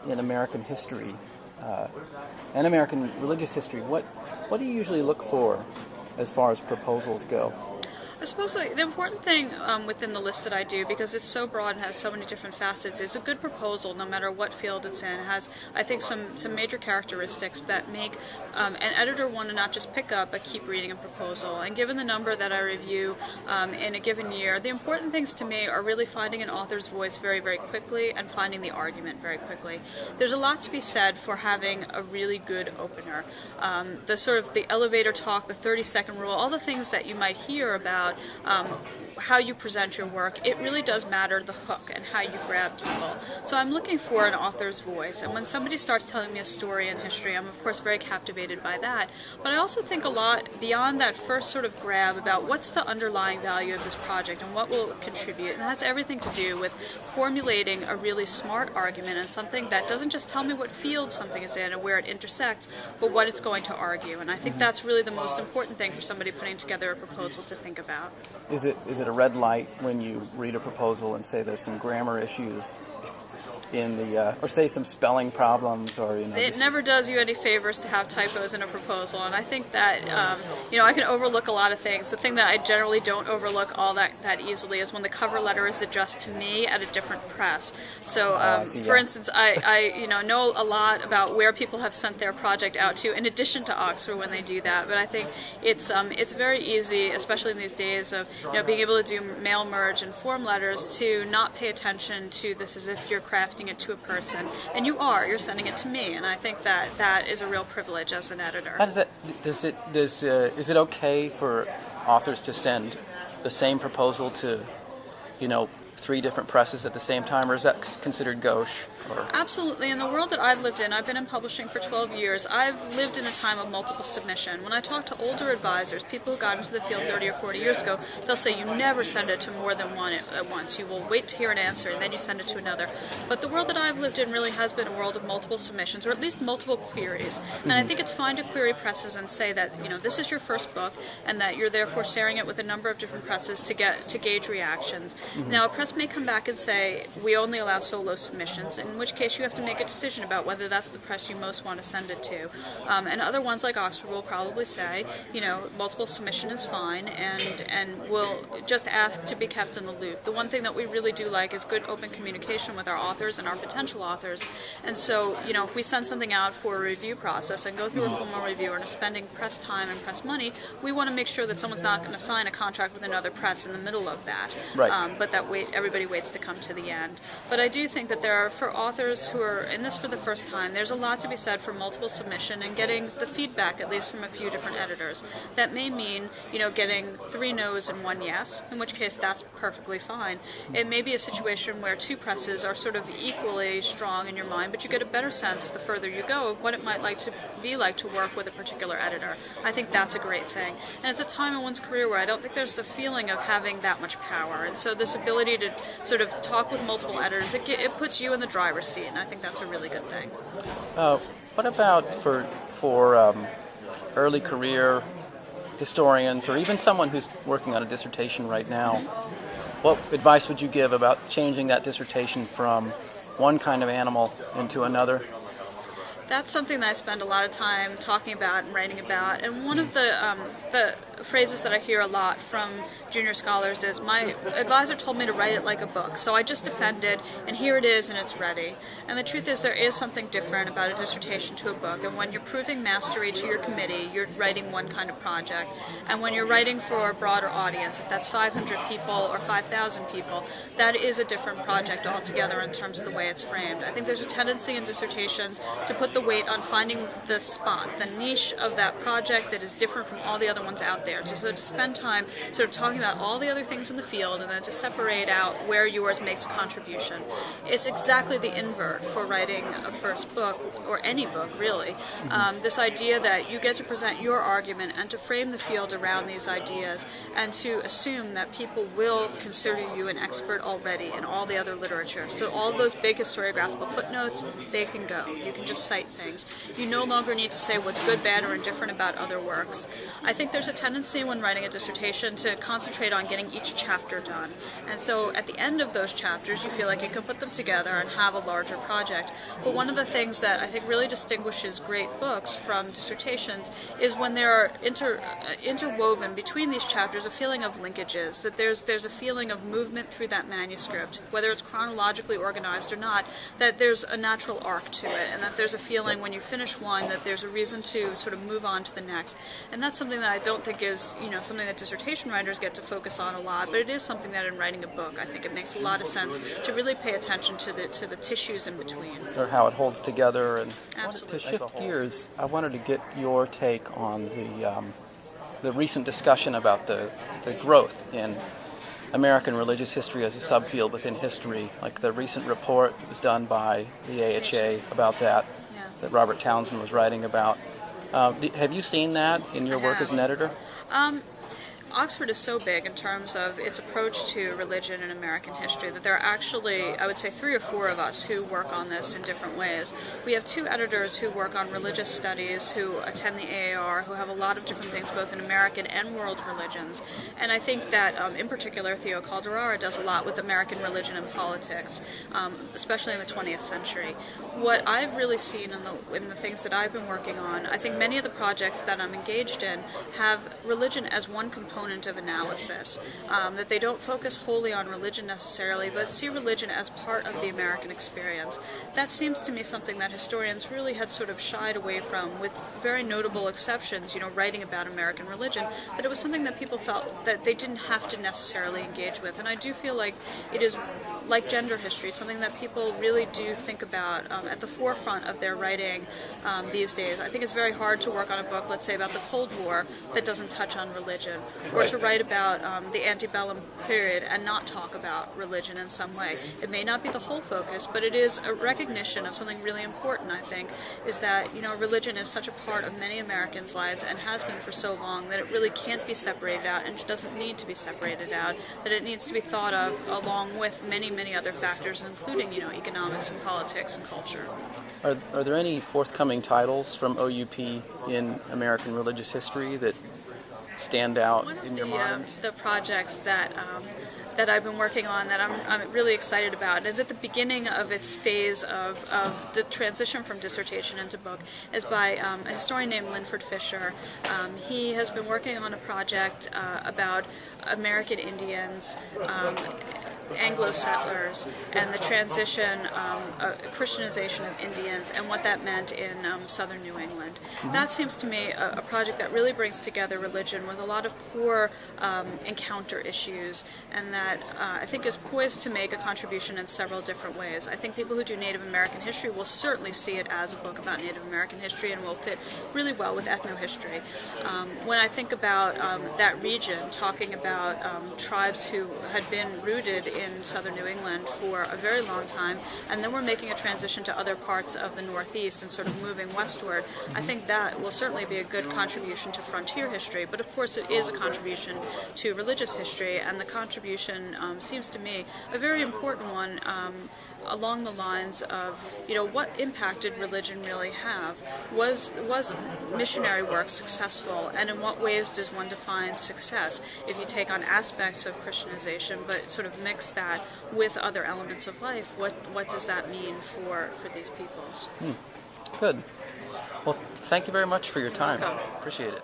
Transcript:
in American history and American religious history, what do you usually look for as far as proposals go? I suppose the important thing within the list that I do, because it's so broad and has so many different facets, is a good proposal, no matter what field it's in. It has, I think, some major characteristics that make an editor want to not just pick up, but keep reading a proposal. And given the number that I review in a given year, the important things to me are really finding an author's voice very, very quickly and finding the argument very quickly. There's a lot to be said for having a really good opener. The elevator talk, the 30-second rule, all the things that you might hear about how you present your work, it really does matter, the hook and how you grab people. So I'm looking for an author's voice, and when somebody starts telling me a story in history, I'm of course very captivated by that. But I also think a lot beyond that first sort of grab about what's the underlying value of this project and what will it contribute. And that has everything to do with formulating a really smart argument and something that doesn't just tell me what field something is in and where it intersects, but what it's going to argue. And I think that's really the most important thing for somebody putting together a proposal to think about. Is it a red light when you read a proposal and say there's some grammar issues in the, or say some spelling problems, or It never does you any favors to have typos in a proposal, and I think that I can overlook a lot of things. The thing that I generally don't overlook all that easily is when the cover letter is addressed to me at a different press. So, for instance, I know a lot about where people have sent their project out to, in addition to Oxford when they do that. But I think it's very easy, especially in these days of being able to do mail merge and form letters, to not pay attention to this as if you're crafting it to a person, and you're sending it to me, and I think that is a real privilege as an editor. How does that, is it okay for authors to send the same proposal to 3 different presses at the same time, or is that considered gauche? Absolutely. In the world that I've lived in, I've been in publishing for 12 years, I've lived in a time of multiple submission. When I talk to older advisors, people who got into the field 30 or 40 years ago, they'll say you never send it to more than one at once. You will wait to hear an answer and then you send it to another. But the world that I've lived in really has been a world of multiple submissions, or at least multiple queries. And I think it's fine to query presses and say that this is your first book and that you're therefore sharing it with a number of different presses to gauge reactions. Now, a press may come back and say we only allow solo submissions, in which case you have to make a decision about whether that's the press you most want to send it to. And other ones like Oxford will probably say, multiple submission is fine, and will just ask to be kept in the loop. The one thing that we really do like is good open communication with our authors and our potential authors. And so, if we send something out for a review process and go through a formal review and are spending press time and press money, we want to make sure that someone's not going to sign a contract with another press in the middle of that. Right. But that everybody waits to come to the end. But I do think that there are, for authors who are in this for the first time, there's a lot to be said for multiple submission and getting the feedback, at least from a few different editors. That may mean, getting 3 no's and 1 yes, in which case that's perfectly fine. It may be a situation where 2 presses are sort of equally strong in your mind, but you get a better sense the further you go of what it might be like to work with a particular editor. I think that's a great thing. And it's a time in one's career where I don't think there's the feeling of having that much power. And so this ability to sort of talk with multiple editors, it puts you in the driver's seat, and I think that's a really good thing. What about for early career historians, or even someone who's working on a dissertation right now? What advice would you give about changing that dissertation from one kind of animal into another? That's something that I spend a lot of time talking about and writing about. And one of the phrases that I hear a lot from junior scholars is, my advisor told me to write it like a book, so I just defended, and here it is, and it's ready. And the truth is, there is something different about a dissertation to a book. And when you're proving mastery to your committee, you're writing one kind of project. And when you're writing for a broader audience, if that's 500 people or 5,000 people, that is a different project altogether in terms of the way it's framed. I think there's a tendency in dissertations to put the weight on finding the spot, the niche of that project that is different from all the other ones out there. So to spend time sort of talking about all the other things in the field and then to separate out where yours makes a contribution. It's exactly the invert for writing a first book, or any book really. This idea that you get to present your argument and to frame the field around these ideas, and to assume that people will consider you an expert already in all the other literature. So all those big historiographical footnotes, they can go. You can just cite things. You no longer need to say what's good, bad, or indifferent about other works. I think there's a tendency tendency when writing a dissertation to concentrate on getting each chapter done. And so at the end of those chapters, you feel like you can put them together and have a larger project. But one of the things that I think really distinguishes great books from dissertations is when there are interwoven between these chapters a feeling of linkages, that there's a feeling of movement through that manuscript, whether it's chronologically organized or not, that there's a natural arc to it, and that there's a feeling when you finish one that there's a reason to sort of move on to the next. And that's something that I don't think is, something that dissertation writers get to focus on a lot, but it is something that in writing a book, I think it makes a lot of sense to really pay attention to the tissues in between. Or how it holds together. And Absolutely. to shift gears, I wanted to get your take on the recent discussion about the growth in American religious history as a subfield within history. Like the recent report that was done by the AHA about that Robert Townsend was writing about. Have you seen that in your work as an editor? Oxford is so big in terms of its approach to religion in American history that there are actually, I would say, 3 or 4 of us who work on this in different ways. We have 2 editors who work on religious studies, who attend the AAR, who have a lot of different things both in American and world religions. And I think that, in particular, Theo Calderara does a lot with American religion and politics, especially in the 20th century. What I've really seen in the things that I've been working on, I think many of the projects that I'm engaged in have religion as one component of analysis, that they don't focus wholly on religion necessarily, but see religion as part of the American experience. That seems to me something that historians really had sort of shied away from, with very notable exceptions, writing about American religion, but it was something that people felt that they didn't have to necessarily engage with. And I do feel like it is, like gender history, something that people really do think about at the forefront of their writing these days. I think it's very hard to work on a book, let's say, about the Cold War that doesn't touch on religion, or to write about the antebellum period and not talk about religion in some way. It may not be the whole focus, but it is a recognition of something really important, I think, is that, religion is such a part of many Americans' lives and has been for so long that it really can't be separated out and doesn't need to be separated out, that it needs to be thought of along with many other factors, including, economics and politics and culture. Are there any forthcoming titles from OUP in American religious history that stand out in your mind? The projects that I've been working on that I'm really excited about is at the beginning of its phase of the transition from dissertation into book is by a historian named Linford Fisher. He has been working on a project about American Indians, Anglo settlers, and the transition, Christianization of Indians, and what that meant in southern New England. That seems to me a project that really brings together religion with a lot of core encounter issues, and that I think is poised to make a contribution in several different ways. I think people who do Native American history will certainly see it as a book about Native American history and will fit really well with ethnohistory. When I think about that region, talking about tribes who had been rooted in southern New England for a very long time, and then we're making a transition to other parts of the Northeast and sort of moving westward, I think that will certainly be a good contribution to frontier history, but of course it is a contribution to religious history, and the contribution seems to me a very important one along the lines of, what impact did religion really have? Was missionary work successful, and in what ways does one define success if you take on aspects of Christianization but sort of mix that with other elements of life? What does that mean for these peoples? Good. Well, thank you very much for your time. Welcome. Appreciate it.